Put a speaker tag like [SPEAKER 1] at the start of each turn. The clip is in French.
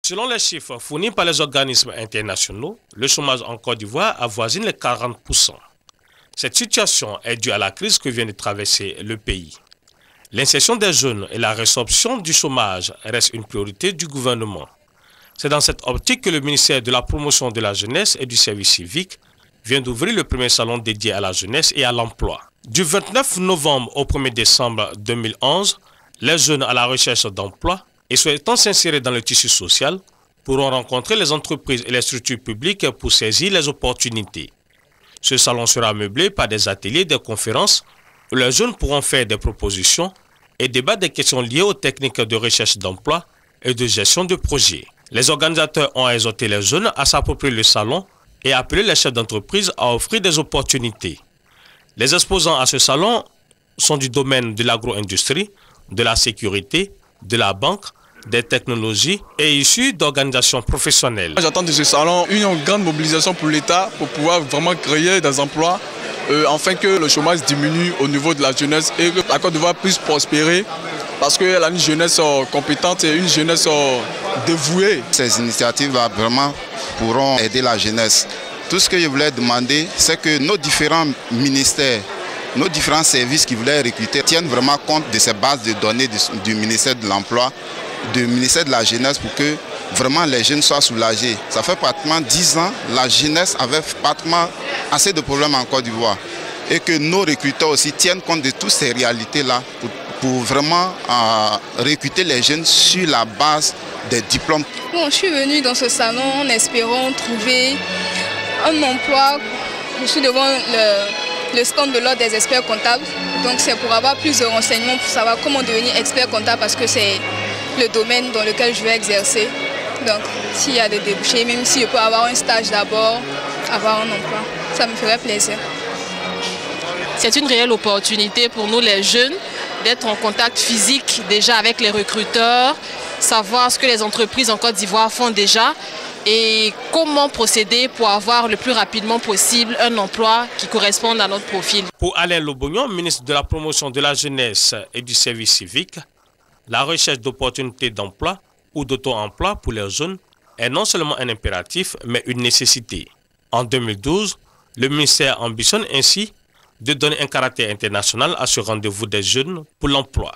[SPEAKER 1] Selon les chiffres fournis par les organismes internationaux, le chômage en Côte d'Ivoire avoisine les 40%. Cette situation est due à la crise que vient de traverser le pays. L'insertion des jeunes et la résorption du chômage restent une priorité du gouvernement. C'est dans cette optique que le ministère de la Promotion de la Jeunesse et du Service civique vient d'ouvrir le premier salon dédié à la jeunesse et à l'emploi. Du 29 novembre au 1er décembre 2011, les jeunes à la recherche d'emploi et souhaitant s'insérer dans le tissu social pourront rencontrer les entreprises et les structures publiques pour saisir les opportunités. Ce salon sera meublé par des ateliers, des conférences où les jeunes pourront faire des propositions et débattre des questions liées aux techniques de recherche d'emploi et de gestion de projets. Les organisateurs ont exhorté les jeunes à s'approprier le salon et appelé les chefs d'entreprise à offrir des opportunités. Les exposants à ce salon sont du domaine de l'agro-industrie, de la sécurité, de la banque, des technologies et issus d'organisations professionnelles.
[SPEAKER 2] J'attends de ce salon une grande mobilisation pour l'État pour pouvoir vraiment créer des emplois afin que le chômage diminue au niveau de la jeunesse et que la Côte d'Ivoire puisse prospérer parce qu'elle a une jeunesse compétente et une jeunesse dévouée.
[SPEAKER 3] Ces initiatives-là vraiment pourront aider la jeunesse. Tout ce que je voulais demander, c'est que nos différents ministères, nos différents services qui voulaient recruter tiennent vraiment compte de ces bases de données du ministère de l'Emploi, du ministère de la Jeunesse pour que vraiment les jeunes soient soulagés. Ça fait pratiquement 10 ans, la jeunesse avait pratiquement assez de problèmes en Côte d'Ivoire. Et que nos recruteurs aussi tiennent compte de toutes ces réalités-là pour vraiment recruter les jeunes sur la base des diplômes.
[SPEAKER 4] Bon, je suis venue dans ce salon en espérant trouver un emploi. Je suis devant le stand de l'ordre des experts comptables. Donc c'est pour avoir plus de renseignements, pour savoir comment devenir expert comptable parce que c'est le domaine dans lequel je vais exercer. Donc s'il y a des débouchés, même si je peux avoir un stage d'abord, avoir un emploi, ça me ferait plaisir.
[SPEAKER 5] C'est une réelle opportunité pour nous les jeunes d'être en contact physique déjà avec les recruteurs, savoir ce que les entreprises en Côte d'Ivoire font déjà et comment procéder pour avoir le plus rapidement possible un emploi qui corresponde à notre profil.
[SPEAKER 1] Pour Alain Lobognon, ministre de la Promotion de la Jeunesse et du Service civique, la recherche d'opportunités d'emploi ou d'auto-emploi pour les jeunes est non seulement un impératif, mais une nécessité. En 2012, le ministère ambitionne ainsi de donner un caractère international à ce rendez-vous des jeunes pour l'emploi.